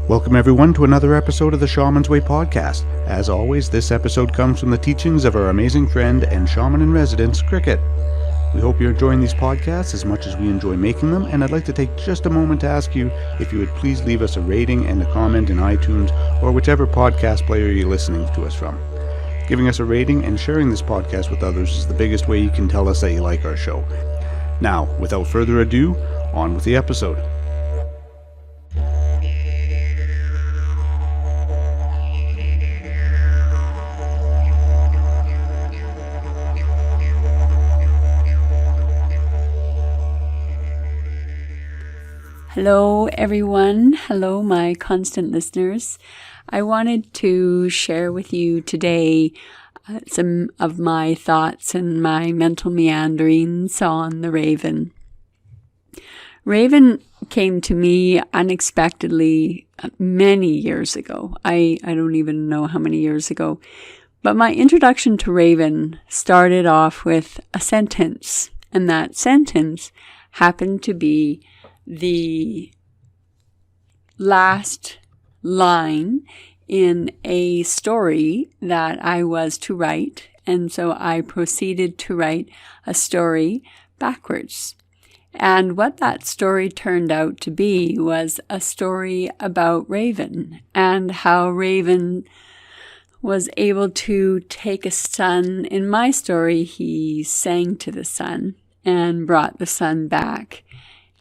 Welcome everyone to another episode of the Shaman's Way podcast. As always, this episode comes from the teachings of our amazing friend and shaman in residence, Cricket. We hope you're enjoying these podcasts as much as we enjoy making them, and I'd like to take just a moment to ask you if you would please leave us a rating and a comment in iTunes or whichever podcast player you're listening to us from. Giving us a rating and sharing this podcast with others is the biggest way you can tell us that you like our show. Now, without further ado, on with the episode. Hello everyone, hello my constant listeners. I wanted to share with you today some of my thoughts and my mental meanderings on the raven. Raven came to me unexpectedly many years ago. I don't even know how many years ago. But my introduction to raven started off with a sentence, and that sentence happened to be the last line in a story that I was to write, and so I proceeded to write a story backwards. And what that story turned out to be was a story about Raven and how Raven was able to take a sun. In my story, he sang to the sun and brought the sun back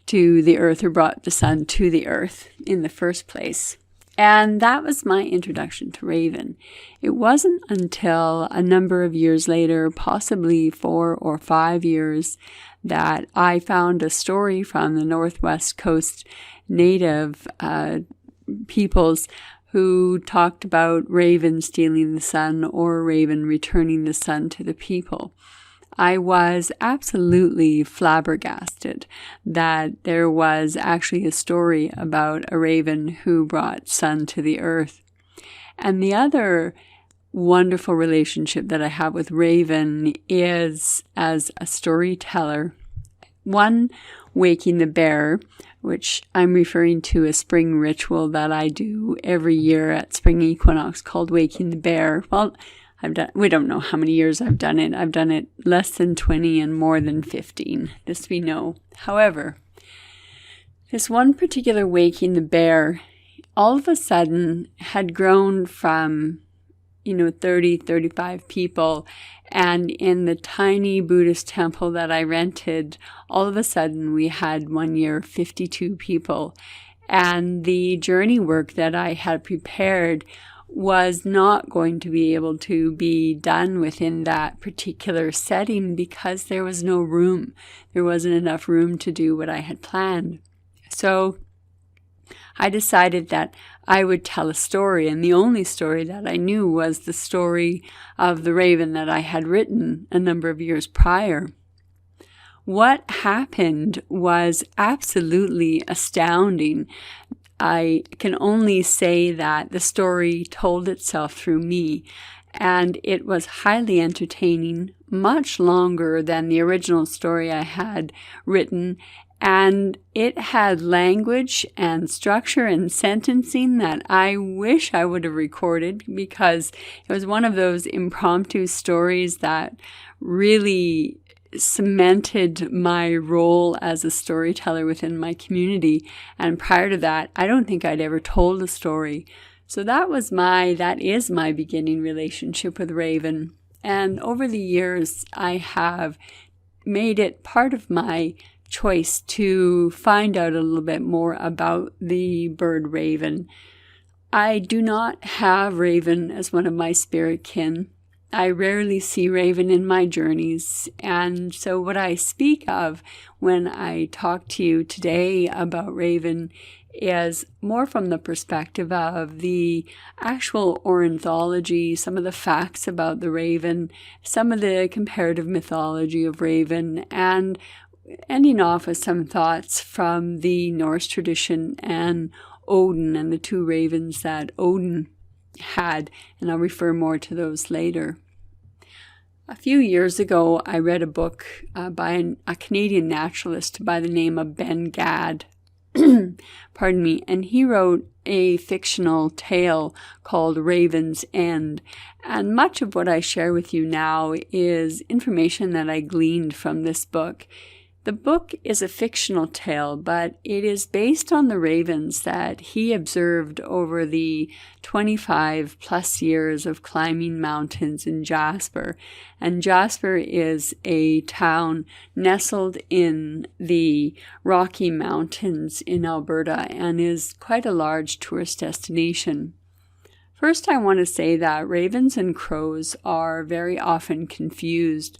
to the earth, or brought the sun to the earth in the first place. And that was my introduction to Raven. It wasn't until a number of years later, possibly 4 or 5 years, that I found a story from the Northwest Coast native peoples who talked about Raven stealing the sun or Raven returning the sun to the people. I was absolutely flabbergasted that there was actually a story about a raven who brought sun to the earth. And the other wonderful relationship that I have with Raven is as a storyteller. One, waking the bear, which I'm referring to a spring ritual that I do every year at spring equinox called waking the bear. Well, we don't know how many years I've done it. I've done it less than 20 and more than 15. This we know. However, this one particular waking the bear all of a sudden had grown from, 30, 35 people. And in the tiny Buddhist temple that I rented, all of a sudden we had one year 52 people. And the journey work that I had prepared was not going to be able to be done within that particular setting because there was no room. There wasn't enough room to do what I had planned. So I decided that I would tell a story, and the only story that I knew was the story of the raven that I had written a number of years prior. What happened was absolutely astounding. I can only say that the story told itself through me, and it was highly entertaining, much longer than the original story I had written, and it had language and structure and sentencing that I wish I would have recorded, because it was one of those impromptu stories that really cemented my role as a storyteller within my community. And prior to that, I don't think I'd ever told a story. So that is my beginning relationship with Raven. And over the years, I have made it part of my choice to find out a little bit more about the bird raven. I do not have Raven as one of my spirit kin. I rarely see Raven in my journeys, and so what I speak of when I talk to you today about Raven is more from the perspective of the actual Orientology, some of the facts about the Raven, some of the comparative mythology of Raven, and ending off with some thoughts from the Norse tradition and Odin and the two ravens that Odin had, and I'll refer more to those later. A few years ago, I read a book by a Canadian naturalist by the name of Ben Gad. Pardon me. And he wrote a fictional tale called Raven's End. And much of what I share with you now is information that I gleaned from this book. The book is a fictional tale, but it is based on the ravens that he observed over the 25 plus years of climbing mountains in Jasper. And Jasper is a town nestled in the Rocky Mountains in Alberta and is quite a large tourist destination. First, I want to say that ravens and crows are very often confused.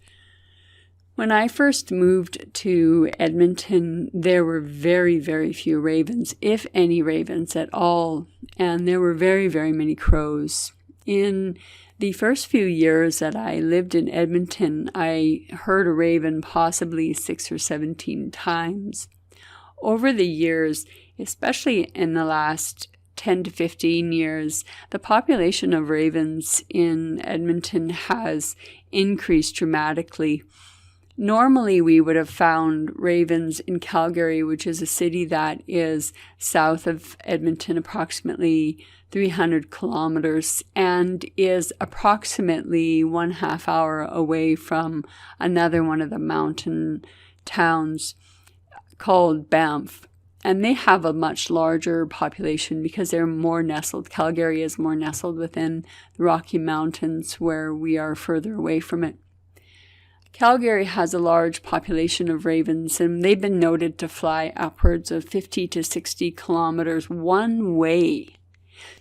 When I first moved to Edmonton, there were very, very few ravens, if any ravens at all, and there were very, very many crows. In the first few years that I lived in Edmonton, I heard a raven possibly 6 or 17 times. Over the years, especially in the last 10 to 15 years, the population of ravens in Edmonton has increased dramatically. Normally, we would have found ravens in Calgary, which is a city that is south of Edmonton, approximately 300 kilometers, and is approximately 1/2 hour away from another one of the mountain towns called Banff. And they have a much larger population because they're more nestled. Calgary is more nestled within the Rocky Mountains, where we are further away from it. Calgary has a large population of ravens, and they've been noted to fly upwards of 50 to 60 kilometers one way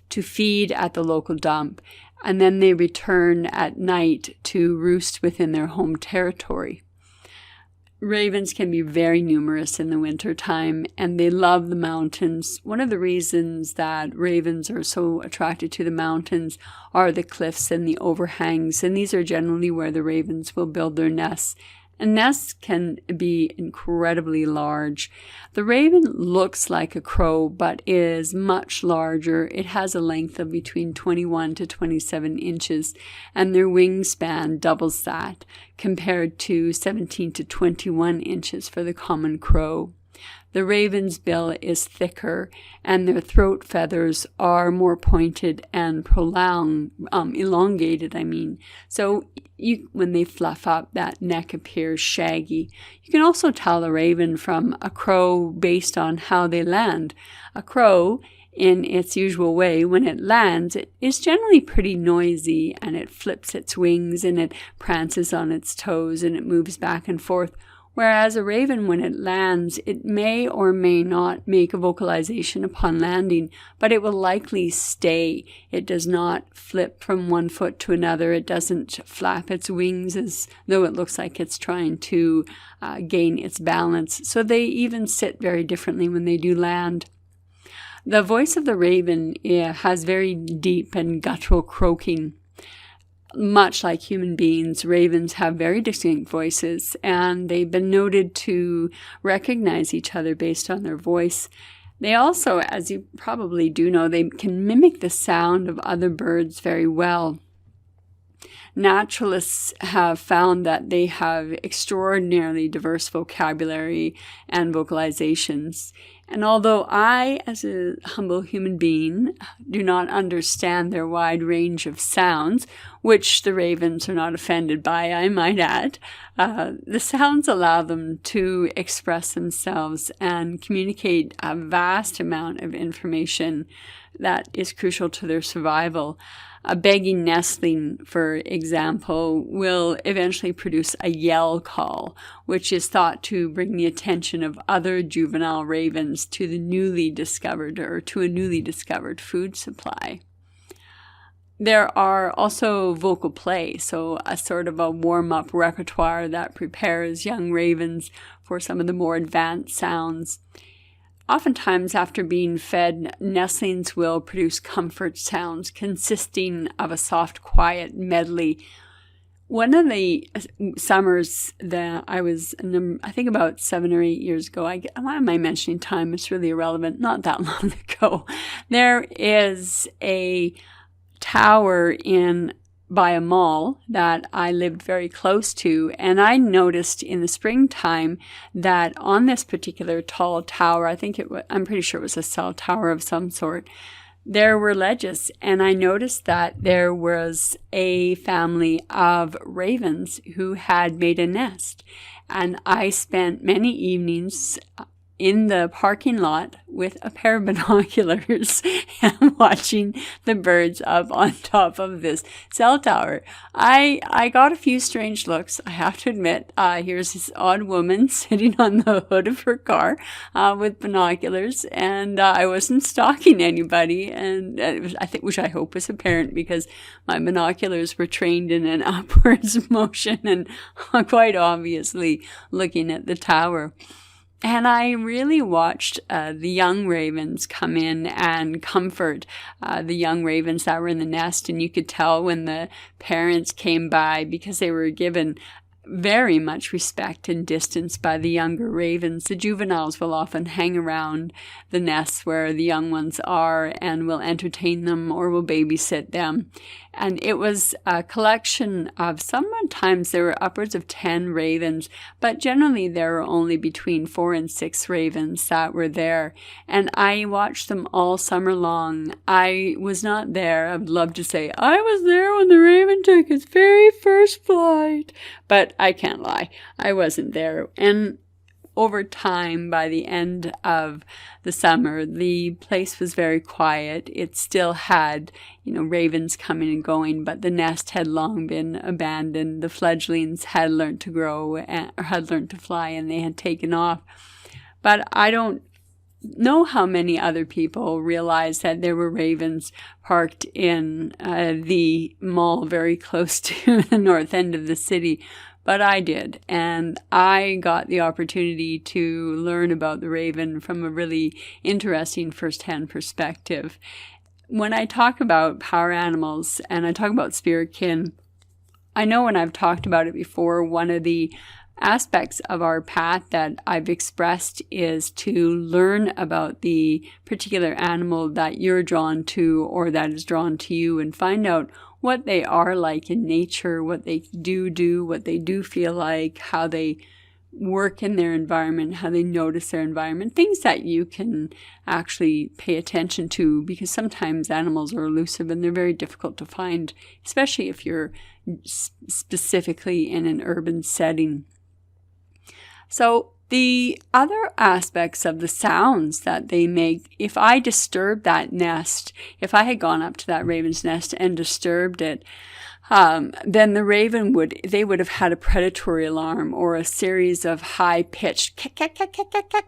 to feed at the local dump, and then they return at night to roost within their home territory. Ravens can be very numerous in the winter time, and they love the mountains. One of the reasons that ravens are so attracted to the mountains are the cliffs and the overhangs, and these are generally where the ravens will build their nests. And nests can be incredibly large. The raven looks like a crow, but is much larger. It has a length of between 21 to 27 inches, and their wingspan doubles that, compared to 17 to 21 inches for the common crow. The raven's bill is thicker, and their throat feathers are more pointed and elongated. So when they fluff up, that neck appears shaggy. You can also tell a raven from a crow based on how they land. A crow, in its usual way, when it lands, it is generally pretty noisy, and it flips its wings, and it prances on its toes, and it moves back and forth. Whereas a raven, when it lands, it may or may not make a vocalization upon landing, but it will likely stay. It does not flip from one foot to another. It doesn't flap its wings as though it looks like it's trying to gain its balance. So they even sit very differently when they do land. The voice of the raven has very deep and guttural croaking. Much like human beings, ravens have very distinct voices, and they've been noted to recognize each other based on their voice. They also, as you probably do know, they can mimic the sound of other birds very well. Naturalists have found that they have extraordinarily diverse vocabulary and vocalizations. And although I, as a humble human being, do not understand their wide range of sounds, which the ravens are not offended by, I might add, the sounds allow them to express themselves and communicate a vast amount of information that is crucial to their survival. A begging nestling, for example, will eventually produce a yell call, which is thought to bring the attention of other juvenile ravens to the newly discovered or to a newly discovered food supply. There are also vocal play, so a sort of a warm-up repertoire that prepares young ravens for some of the more advanced sounds. Oftentimes, after being fed, nestlings will produce comfort sounds consisting of a soft, quiet medley. One of the summers that I was, I think about 7 or 8 years ago, why am I mentioning time? It's really irrelevant. Not that long ago. There is a tower by a mall that I lived very close to, and I noticed in the springtime that on this particular tall tower, I'm pretty sure it was a cell tower of some sort, there were ledges, and I noticed that there was a family of ravens who had made a nest. And I spent many evenings in the parking lot with a pair of binoculars and watching the birds up on top of this cell tower. I got a few strange looks, I have to admit. Here's this odd woman sitting on the hood of her car with binoculars, and I wasn't stalking anybody, and which I hope was apparent because my binoculars were trained in an upwards motion and quite obviously looking at the tower. And I really watched the young ravens come in and comfort the young ravens that were in the nest. And you could tell when the parents came by, because they were given very much respect and distance by the younger ravens. The juveniles will often hang around the nests where the young ones are and will entertain them or will babysit them. And it was a collection of, sometimes there were upwards of 10 ravens, but generally there were only between 4 and 6 ravens that were there. And I watched them all summer long. I was not there. I would love to say, I was there when the raven took its very first flight. But I can't lie. I wasn't there. And over time, by the end of the summer, the place was very quiet. It still had, ravens coming and going, but the nest had long been abandoned. The fledglings had learned to grow or had learned to fly, and they had taken off. But I don't know how many other people realized that there were ravens parked in the mall very close to the north end of the city. But I did, and I got the opportunity to learn about the raven from a really interesting first-hand perspective. When I talk about power animals and I talk about spirit kin, I know when I've talked about it before, one of the aspects of our path that I've expressed is to learn about the particular animal that you're drawn to or that is drawn to you and find out what they are like in nature, what they do, what they do feel like, how they work in their environment, how they notice their environment, things that you can actually pay attention to, because sometimes animals are elusive and they're very difficult to find, especially if you're specifically in an urban setting. So the other aspects of the sounds that they make, if I disturbed that nest, if I had gone up to that raven's nest and disturbed it, then the raven would have had a predatory alarm or a series of high-pitched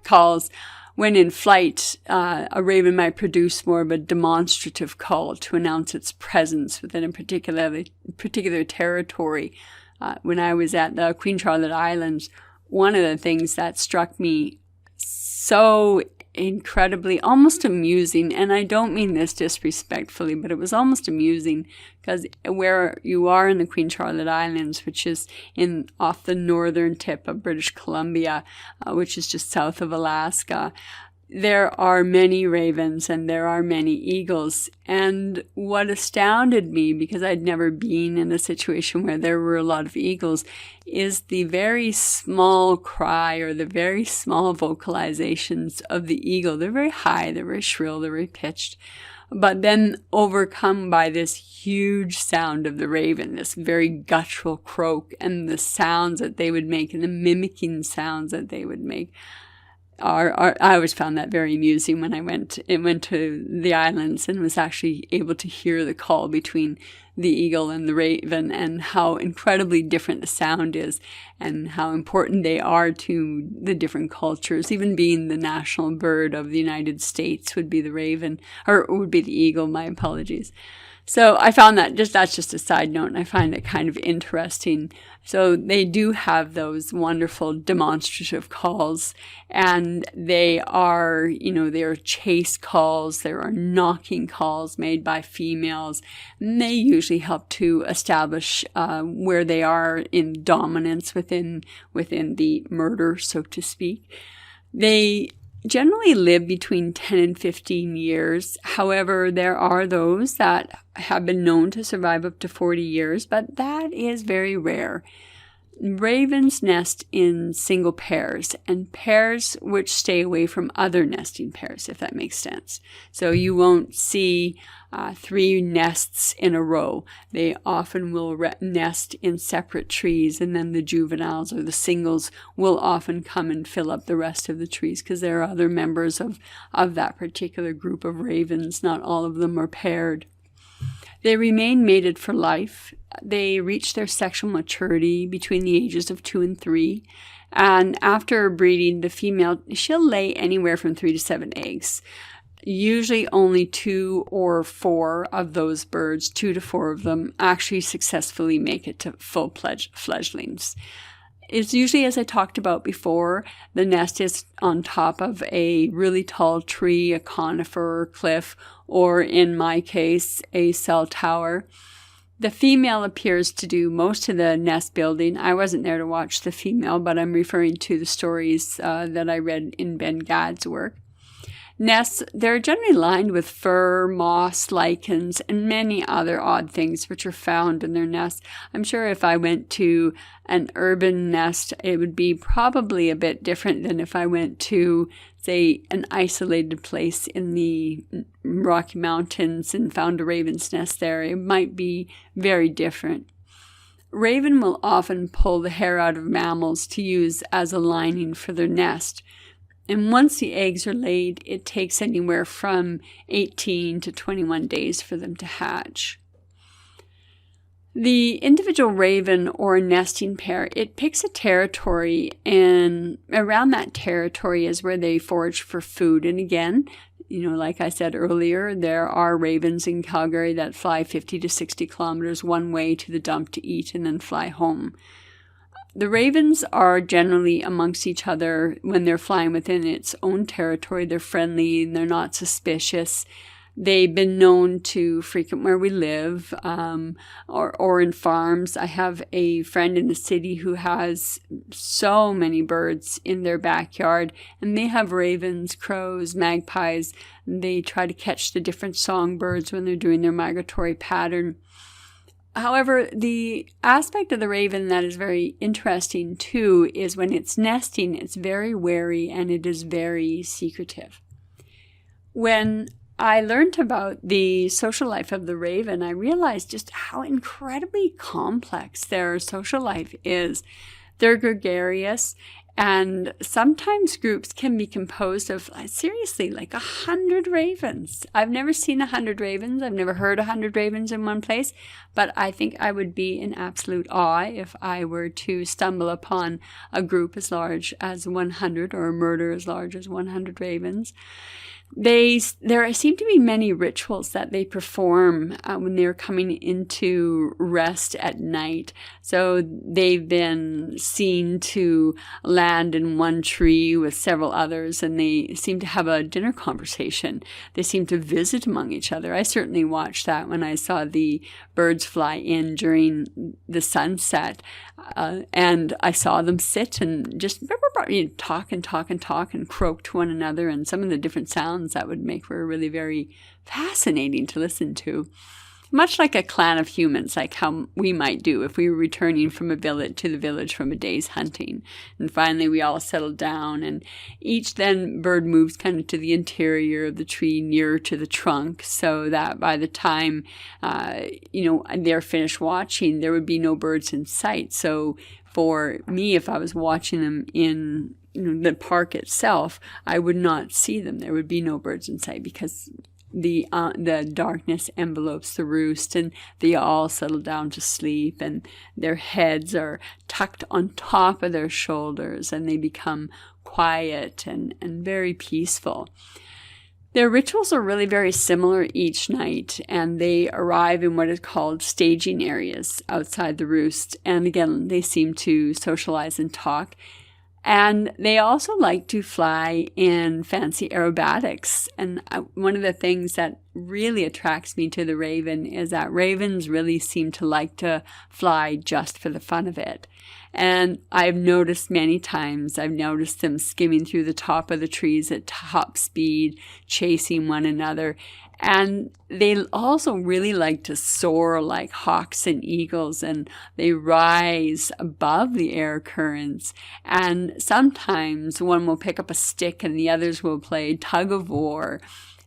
calls. When in flight, a raven might produce more of a demonstrative call to announce its presence within a particular territory. When I was at the Queen Charlotte Islands, one of the things that struck me so incredibly, almost amusing, and I don't mean this disrespectfully, but it was almost amusing because where you are in the Queen Charlotte Islands, which is off the northern tip of British Columbia, which is just south of Alaska, there are many ravens and there are many eagles. And what astounded me, because I'd never been in a situation where there were a lot of eagles, is the very small cry or the very small vocalizations of the eagle. They're very high, they're very shrill, they're very pitched, but then overcome by this huge sound of the raven, this very guttural croak, and the sounds that they would make and the mimicking sounds that they would make. I always found that very amusing when I went to the islands and was actually able to hear the call between the eagle and the raven and how incredibly different the sound is and how important they are to the different cultures. Even being the national bird of the United States would be the raven, or would be the eagle, my apologies. So I found that's just a side note, and I find it kind of interesting. So they do have those wonderful demonstrative calls, and they are, there are chase calls, there are knocking calls made by females, and they usually help to establish where they are in dominance within the murder, so to speak. They generally live between 10 and 15 years. However, there are those that have been known to survive up to 40 years, but that is very rare. Ravens nest in single pairs, and pairs which stay away from other nesting pairs, if that makes sense. So you won't see 3 nests in a row. They often will nest in separate trees, and then the juveniles or the singles will often come and fill up the rest of the trees because there are other members of that particular group of ravens. Not all of them are paired. They remain mated for life. They reach their sexual maturity between the ages of 2 and 3. And after breeding, the female, she'll lay anywhere from 3 to 7 eggs. Usually only 2 or 4 of those birds, 2 to 4 of them, actually successfully make it to full fledglings. It's usually, as I talked about before, the nest is on top of a really tall tree, a conifer or cliff, or in my case, a cell tower. The female appears to do most of the nest building. I wasn't there to watch the female, but I'm referring to the stories that I read in Ben Gadd's work. Nests, they're generally lined with fur, moss, lichens, and many other odd things which are found in their nests. I'm sure if I went to an urban nest, it would be probably a bit different than if I went to, say, an isolated place in the Rocky Mountains and found a raven's nest there. It might be very different. Raven will often pull the hair out of mammals to use as a lining for their nest. And once the eggs are laid, it takes anywhere from 18 to 21 days for them to hatch. The individual raven or nesting pair, it picks a territory, and around that territory is where they forage for food. And again, like I said earlier, there are ravens in Calgary that fly 50 to 60 kilometers one way to the dump to eat and then fly home. The ravens are generally amongst each other when they're flying within its own territory. They're friendly and they're not suspicious. They've been known to frequent where we live or in farms. I have a friend in the city who has so many birds in their backyard, and they have ravens, crows, magpies. They try to catch the different songbirds when they're doing their migratory pattern. However, the aspect of the raven that is very interesting too is when it's nesting, it's very wary and it is very secretive. When I learned about the social life of the raven, I realized just how incredibly complex their social life is. They're gregarious, and sometimes groups can be composed of, seriously, like 100 ravens. I've never seen 100 ravens. I've never heard 100 ravens in one place, but I think I would be in absolute awe if I were to stumble upon a group as large as 100 or a murder as large as 100 ravens. There seem to be many rituals that they perform when they're coming into rest at night. So they've been seen to land in one tree with several others, and they seem to have a dinner conversation. They seem to visit among each other. I certainly watched that when I saw the birds fly in during the sunset, and I saw them sit and just talk and croak to one another, and some of the different sounds that would make were really very fascinating to listen to. Much like a clan of humans, like how we might do if we were returning from a village to the village from a day's hunting. And finally we all settled down, and each then bird moves kind of to the interior of the tree, nearer to the trunk, so that by the time, they're finished watching, there would be no birds in sight. So for me, if I was watching them in the park itself, I would not see them. There would be no birds in sight because the darkness envelopes the roost, and they all settle down to sleep, and their heads are tucked on top of their shoulders, and they become quiet and very peaceful. Their rituals are really very similar each night, and they arrive in what is called staging areas outside the roost. And again, they seem to socialize and talk. And they also like to fly in fancy aerobatics. And one of the things that really attracts me to the raven is that ravens really seem to like to fly just for the fun of it. And I've noticed many times, I've noticed them skimming through the top of the trees at top speed, chasing one another. And they also really like to soar like hawks and eagles, and they rise above the air currents. And sometimes one will pick up a stick and the others will play tug of war.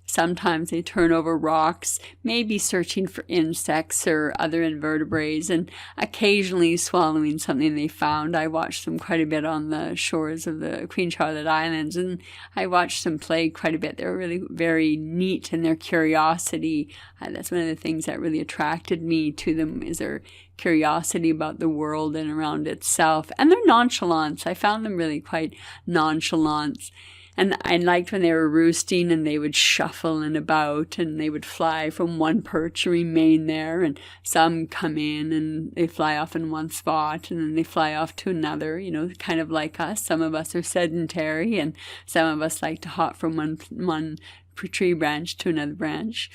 Sometimes they turn over rocks, maybe searching for insects or other invertebrates, and occasionally swallowing something they found. I watched them quite a bit on the shores of the Queen Charlotte Islands, and I watched them play quite a bit. They're really very neat in their curiosity. That's one of the things that really attracted me to them, is their curiosity about the world and around itself. And their nonchalance. I found them really quite nonchalant. And I liked when they were roosting and they would shuffle and about and they would fly from one perch and remain there. And some come in and they fly off in one spot and then they fly off to another, kind of like us. Some of us are sedentary and some of us like to hop from one tree branch to another branch.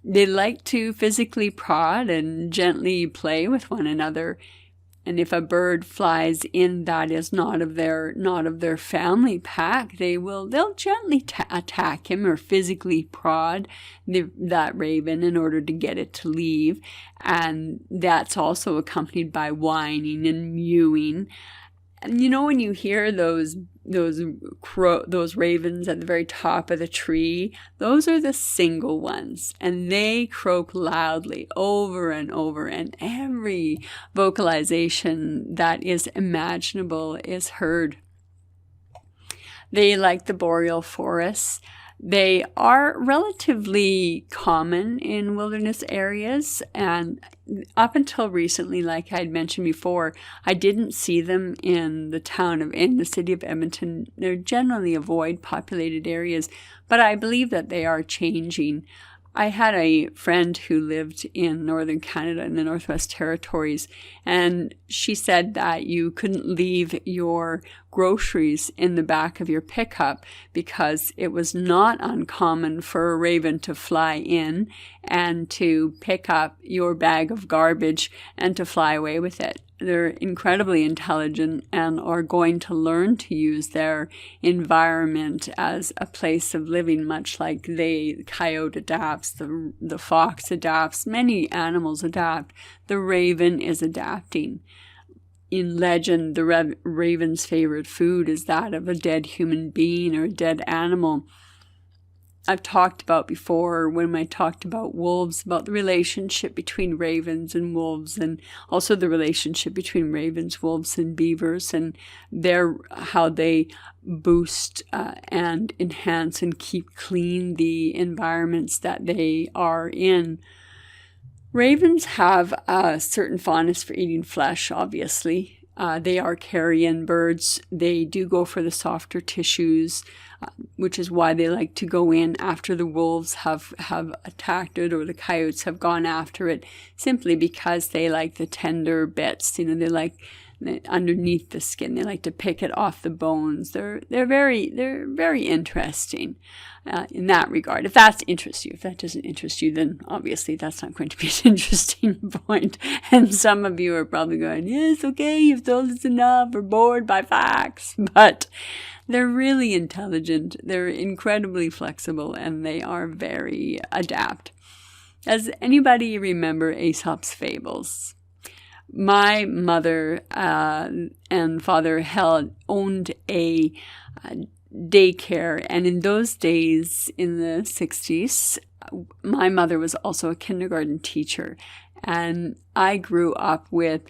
They like to physically prod and gently play with one another. And if a bird flies in that is not of their family pack, they'll gently attack him or physically prod that raven in order to get it to leave. And that's also accompanied by whining and mewing. And when you hear those ravens at the very top of the tree, those are the single ones, and they croak loudly over and over, and every vocalization that is imaginable is heard. They like the boreal forests. They are relatively common in wilderness areas, and up until recently, like I had mentioned before, I didn't see them in the city of Edmonton. They're generally avoid populated areas, but I believe that they are changing. I had a friend who lived in northern Canada in the Northwest Territories, and she said that you couldn't leave your groceries in the back of your pickup because it was not uncommon for a raven to fly in and to pick up your bag of garbage and to fly away with it. They're incredibly intelligent and are going to learn to use their environment as a place of living, much like the coyote adapts, the fox adapts, many animals adapt. The raven is adapting. In legend, the raven's favorite food is that of a dead human being or a dead animal. I've talked about before, when I talked about wolves, about the relationship between ravens and wolves, and also the relationship between ravens, wolves, and beavers, and how they boost and enhance and keep clean the environments that they are in. Ravens have a certain fondness for eating flesh, obviously. They are carrion birds. They do go for the softer tissues, which is why they like to go in after the wolves have attacked it or the coyotes have gone after it, simply because they like the tender bits. They like underneath the skin. They like to pick it off the bones. They're very interesting in that regard. If that interests you, if that doesn't interest you, then obviously that's not going to be an interesting point. And some of you are probably going, yes, okay, you've told us enough, we're bored by facts. But they're really intelligent, they're incredibly flexible, and they are very adept. Does anybody remember Aesop's fables? My mother and father owned a daycare, and in those days, in the 60s, my mother was also a kindergarten teacher, and I grew up with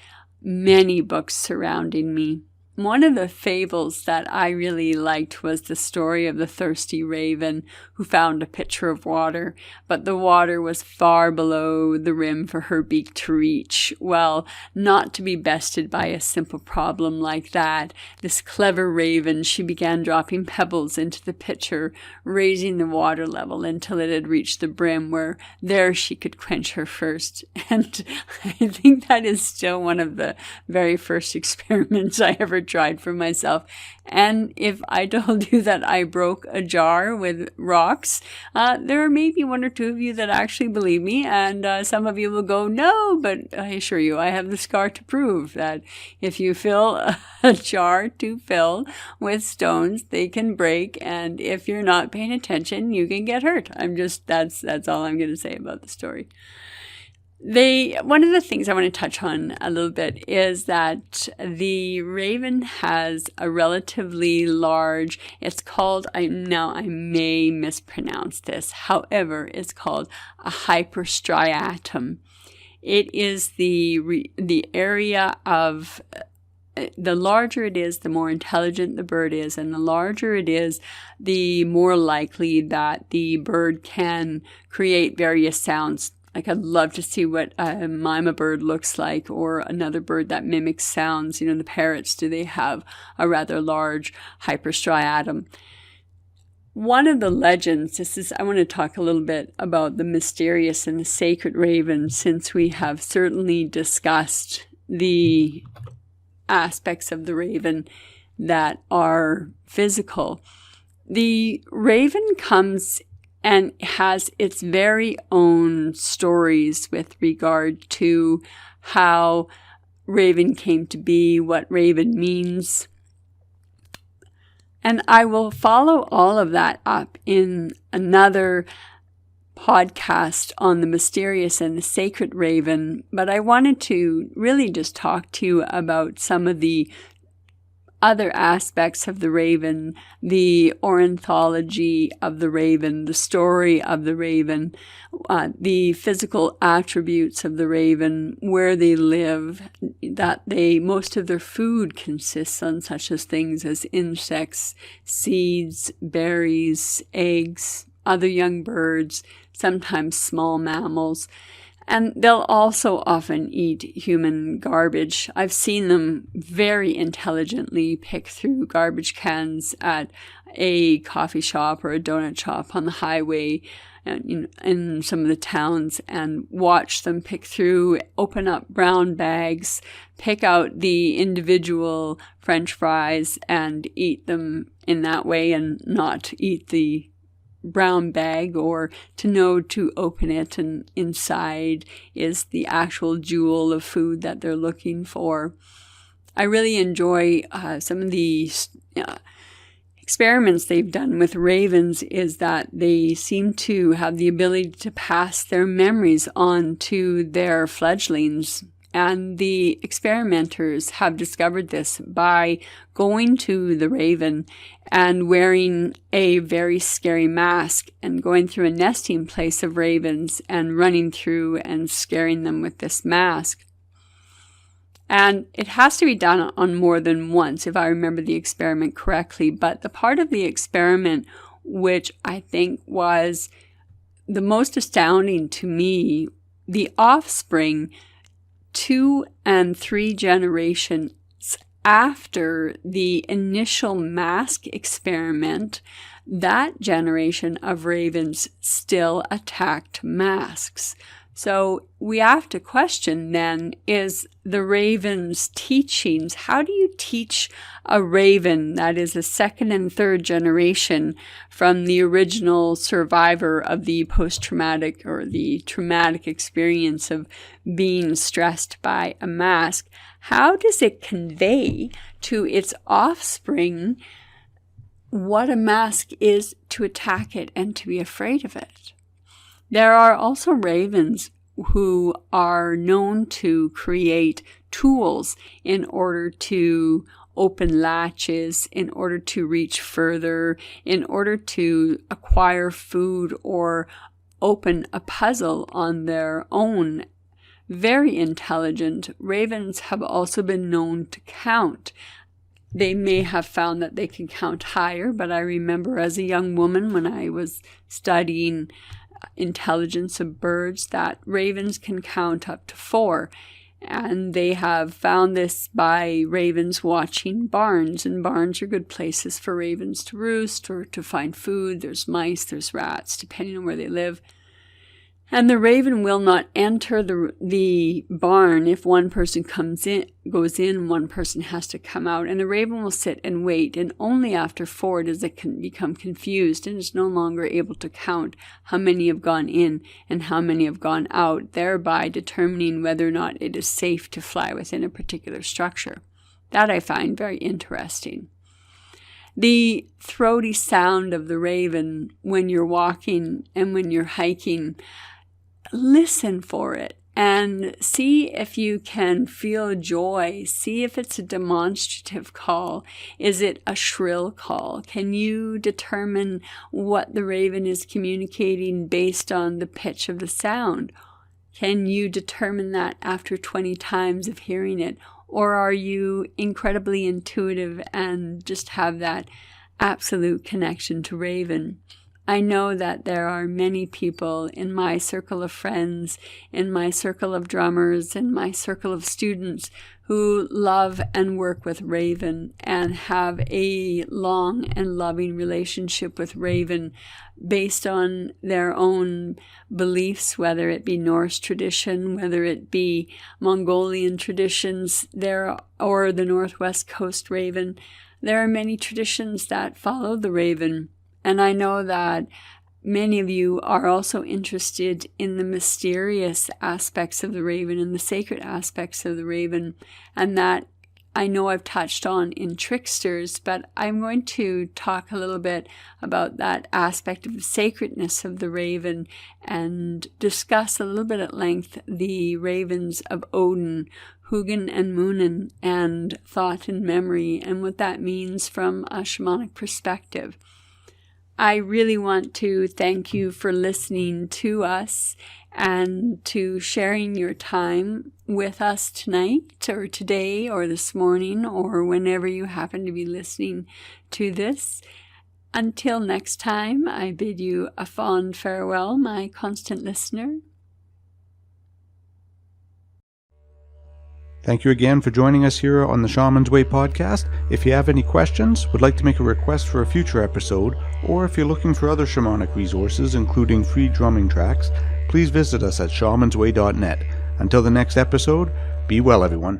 many books surrounding me. One of the fables that I really liked was the story of the thirsty raven who found a pitcher of water, but the water was far below the rim for her beak to reach. Well, not to be bested by a simple problem like that, this clever raven, she began dropping pebbles into the pitcher, raising the water level until it had reached the brim, where there she could quench her thirst. And I think that is still one of the very first experiments I ever tried for myself. And if I told you that I broke a jar with rocks, there are maybe one or two of you that actually believe me, and some of you will go, no, but I assure you, I have the scar to prove that if you fill a jar to fill with stones, they can break, and if you're not paying attention, you can get hurt. That's all I'm going to say about the story. One of the things I want to touch on a little bit is that the raven has a relatively large, it's called, I may mispronounce this, however, it's called a hyperstriatum. It is the area of, the larger it is, the more intelligent the bird is, and the larger it is, the more likely that the bird can create various sounds. Like, I'd love to see what a mima bird looks like, or another bird that mimics sounds. The parrots, do they have a rather large hyperstriatum? One of the legends, I want to talk a little bit about the mysterious and the sacred raven, since we have certainly discussed the aspects of the raven that are physical. The raven comes and has its very own stories with regard to how raven came to be, what raven means. And I will follow all of that up in another podcast on the mysterious and the sacred raven, but I wanted to really just talk to you about some of the other aspects of the raven, the Orientology of the raven, the story of the raven, the physical attributes of the raven, where they live, that most of their food consists on such as things as insects, seeds, berries, eggs, other young birds, sometimes small mammals. And they'll also often eat human garbage. I've seen them very intelligently pick through garbage cans at a coffee shop or a donut shop on the highway in some of the towns, and watch them pick through, open up brown bags, pick out the individual French fries and eat them in that way, and not eat the brown bag, or to know to open it and inside is the actual jewel of food that they're looking for. I really enjoy some of the experiments they've done with ravens, is that they seem to have the ability to pass their memories on to their fledglings. And the experimenters have discovered this by going to the raven and wearing a very scary mask and going through a nesting place of ravens and running through and scaring them with this mask. And it has to be done on more than once, if I remember the experiment correctly. But the part of the experiment which I think was the most astounding to me, the offspring 2 and 3 generations after the initial mask experiment, that generation of ravens still attacked masks. So we have to question then, is the raven's teachings, how do you teach a raven that is a 2nd and 3rd generation from the original survivor of the post-traumatic or the traumatic experience of being stressed by a mask? How does it convey to its offspring what a mask is, to attack it and to be afraid of it? There are also ravens who are known to create tools in order to open latches, in order to reach further, in order to acquire food or open a puzzle on their own. Very intelligent. Ravens have also been known to count. They may have found that they can count higher, but I remember as a young woman when I was studying intelligence of birds that ravens can count up to 4. And they have found this by ravens watching barns, and barns are good places for ravens to roost or to find food. There's mice, there's rats, depending on where they live. And the raven will not enter the barn if one person goes in, one person has to come out. And the raven will sit and wait. And only after 4 does it become confused and is no longer able to count how many have gone in and how many have gone out, thereby determining whether or not it is safe to fly within a particular structure. That I find very interesting. The throaty sound of the raven when you're walking and when you're hiking, listen for it and see if you can feel joy. See if it's a demonstrative call. Is it a shrill call? Can you determine what the raven is communicating based on the pitch of the sound? Can you determine that after 20 times of hearing it? Or are you incredibly intuitive and just have that absolute connection to raven? I know that there are many people in my circle of friends, in my circle of drummers, in my circle of students who love and work with raven and have a long and loving relationship with raven based on their own beliefs, whether it be Norse tradition, whether it be Mongolian traditions or the Northwest Coast raven. There are many traditions that follow the raven. And I know that many of you are also interested in the mysterious aspects of the raven and the sacred aspects of the raven, and that I know I've touched on in Tricksters, but I'm going to talk a little bit about that aspect of the sacredness of the raven and discuss a little bit at length the ravens of Odin, Hugin and Munin, and thought and memory, and what that means from a shamanic perspective. I really want to thank you for listening to us and to sharing your time with us tonight or today or this morning or whenever you happen to be listening to this. Until next time, I bid you a fond farewell, my constant listener. Thank you again for joining us here on the Shaman's Way podcast. If you have any questions, would like to make a request for a future episode, or if you're looking for other shamanic resources, including free drumming tracks, please visit us at shamansway.net. Until the next episode, be well, everyone.